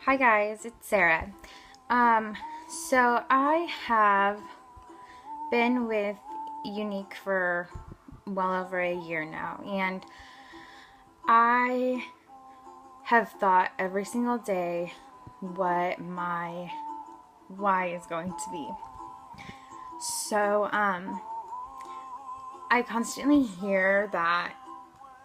Hi guys, it's Sarah. So I have been with Younique for well over a year now, and I have thought every single day what my why is going to be. So, I constantly hear that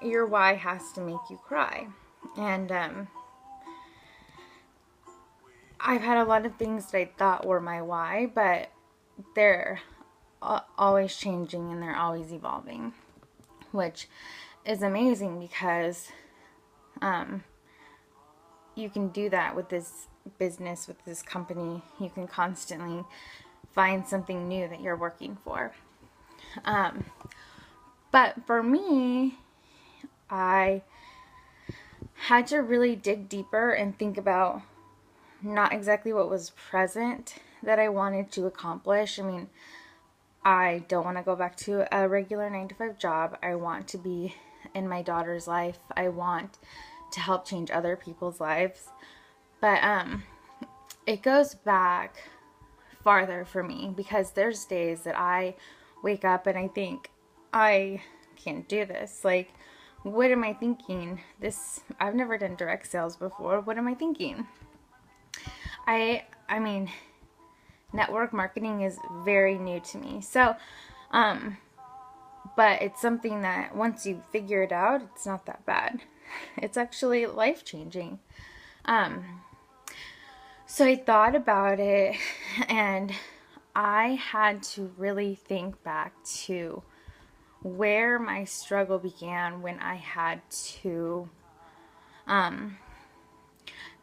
your why has to make you cry, and I've had a lot of things that I thought were my why, but they're always changing and they're always evolving, which is amazing because um, you can do that with this business, with this company. You can constantly find something new that you're working for. Um, but for me, I had to really dig deeper and think about not exactly what was present that I wanted to accomplish. I mean, I don't want to go back to a regular 9 to 5 job. I want to be in my daughter's life. I want to help change other people's lives. But it goes back farther for me because there's days that I wake up and I think I can't do this. Like, what am I thinking? I've never done direct sales before. What am I thinking? I mean, network marketing is very new to me. So, but it's something that once you figure it out, it's not that bad. It's actually life changing. So I thought about it and I had to really think back to where my struggle began when I had to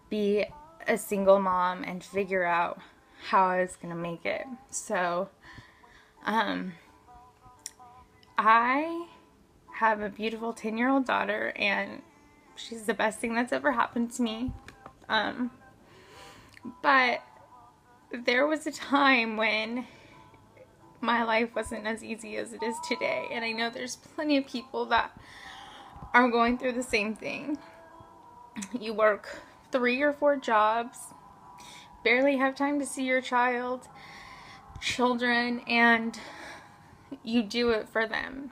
be a single mom and figure out how I was going to make it. So, I have a beautiful 10-year-old daughter, and she's the best thing that's ever happened to me. But there was a time when my life wasn't as easy as it is today, and I know there's plenty of people that are going through the same thing. You work 3 or 4 jobs, barely have time to see your children, and you do it for them.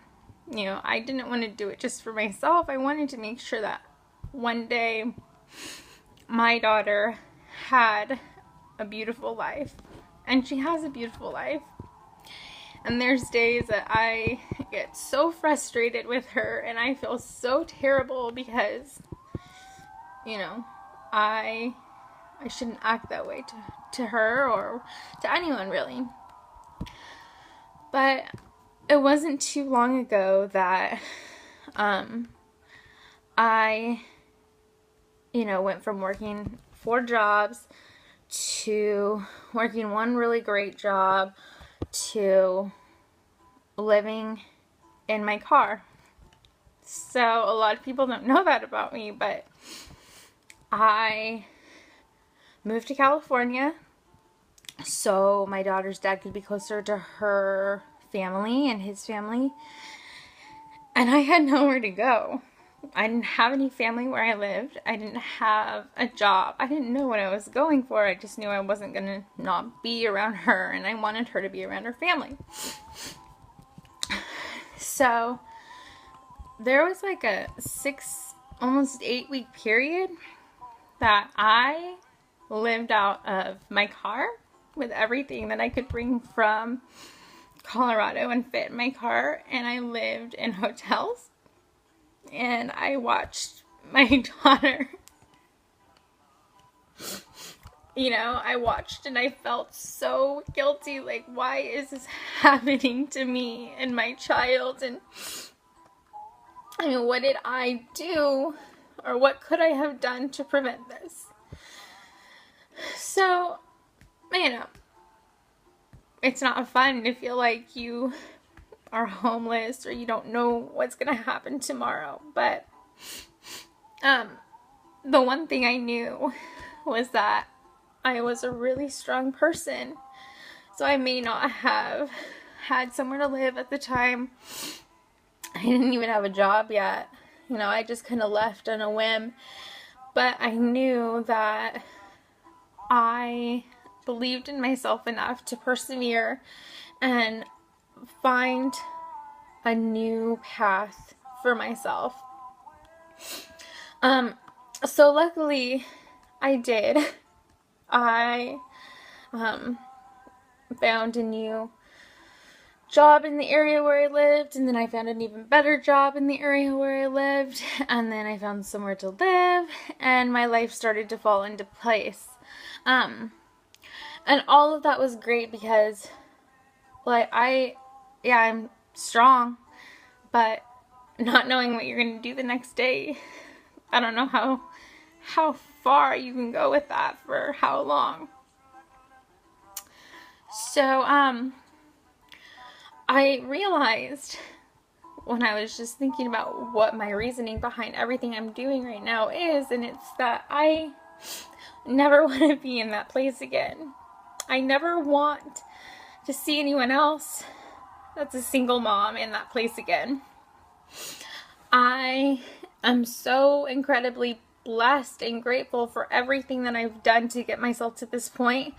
You know, I didn't want to do it just for myself. I wanted to make sure that one day my daughter had a beautiful life, and she has a beautiful life. And there's days that I get so frustrated with her and I feel so terrible because, you know, I shouldn't act that way to her or to anyone really. But it wasn't too long ago that I, went from working 4 jobs to working one really great job to living in my car. So a lot of people don't know that about me, but I moved to California so my daughter's dad could be closer to her family and his family. And I had nowhere to go. I didn't have any family where I lived. I didn't have a job. I didn't know what I was going for. I just knew I wasn't going to not be around her, and I wanted her to be around her family. So there was like a almost 8 week period that I lived out of my car with everything that I could bring from Colorado and fit in my car, and I lived in hotels, and I watched my daughter. I watched and I felt so guilty, like, why is this happening to me and my child? And I mean, what did I do, or what could I have done to prevent this? So, it's not fun to feel like you are homeless or you don't know what's going to happen tomorrow. But the one thing I knew was that I was a really strong person. So I may not have had somewhere to live at the time. I didn't even have a job yet. I just kind of left on a whim. But I knew that I believed in myself enough to persevere and find a new path for myself. So luckily I did. I found a new job in the area where I lived, and then I found an even better job in the area where I lived, and then I found somewhere to live, and my life started to fall into place. And all of that was great because, like, I'm strong, but not knowing what you're going to do the next day, I don't know how far you can go with that for how long. So, I realized when I was just thinking about what my reasoning behind everything I'm doing right now is, and it's that I never want to be in that place again. I never want to see anyone else that's a single mom in that place again. I am so incredibly blessed and grateful for everything that I've done to get myself to this point,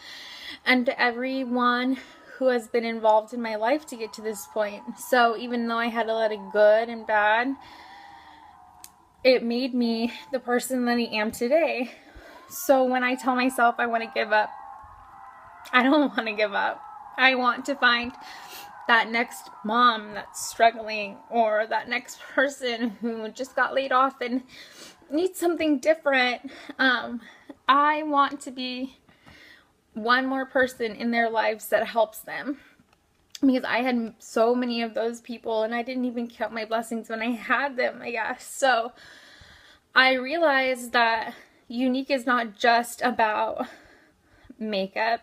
and to everyone who has been involved in my life to get to this point. So even though I had a lot of good and bad, it made me the person that I am today. So when I tell myself I want to give up, I don't want to give up. I want to find that next mom that's struggling, or that next person who just got laid off and needs something different. I want to be one more person in their lives that helps them, because I had so many of those people, and I didn't even count my blessings when I had them, I guess. So I realized that Younique is not just about makeup.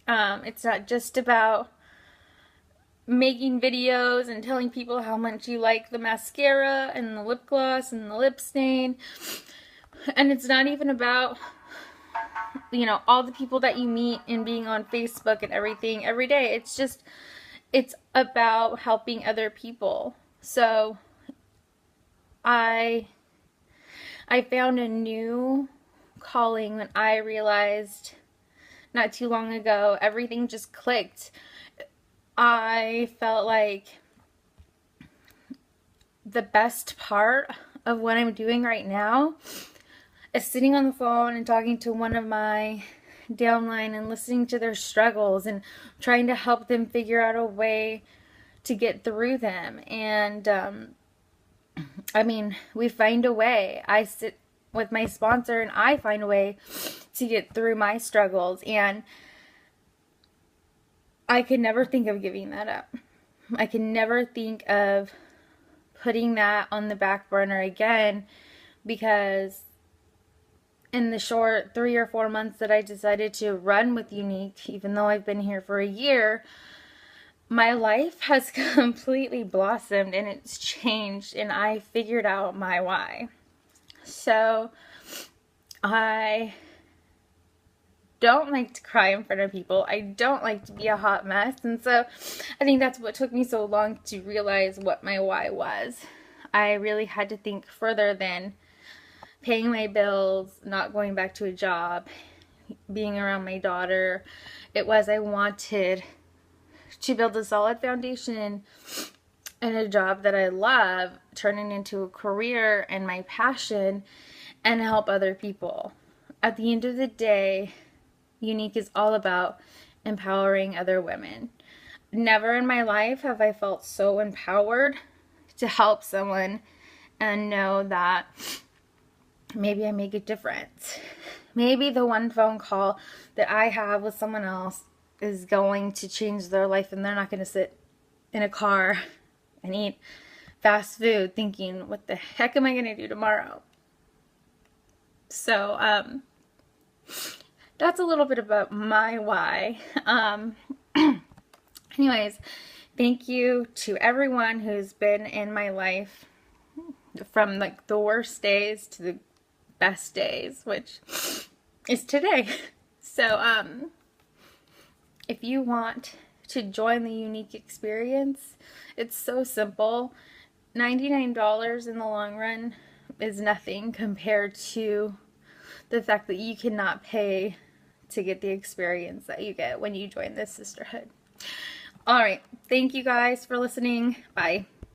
It's not just about making videos and telling people how much you like the mascara and the lip gloss and the lip stain. And it's not even about, you know, all the people that you meet and being on Facebook and everything every day. It's about helping other people. So I found a new calling when I realized not too long ago, everything just clicked. I felt like the best part of what I'm doing right now is sitting on the phone and talking to one of my downline and listening to their struggles and trying to help them figure out a way to get through them. And I mean, we find a way. I sit with my sponsor and I find a way to get through my struggles, and I could never think of giving that up. I can never think of putting that on the back burner again, because in the short 3 or 4 months that I decided to run with Younique, even though I've been here for a year, my life has completely blossomed and it's changed, and I figured out my why. So I don't like to cry in front of people. I don't like to be a hot mess. And so I think that's what took me so long to realize what my why was. I really had to think further than paying my bills, not going back to a job, being around my daughter. It was I wanted to build a solid foundation in a job that I love, turn it into a career and my passion, and help other people. At the end of the day, Younique is all about empowering other women. Never in my life have I felt so empowered to help someone and know that maybe I make a difference. Maybe the one phone call that I have with someone else is going to change their life, and they're not going to sit in a car and eat fast food thinking, what the heck am I going to do tomorrow? So, that's a little bit about my why. Anyways, thank you to everyone who's been in my life from like the worst days to the best days, which is today. So, if you want to join the Younique experience, it's so simple. $99 in the long run is nothing compared to the fact that you cannot pay to get the experience that you get when you join this sisterhood. All right. Thank you guys for listening. Bye.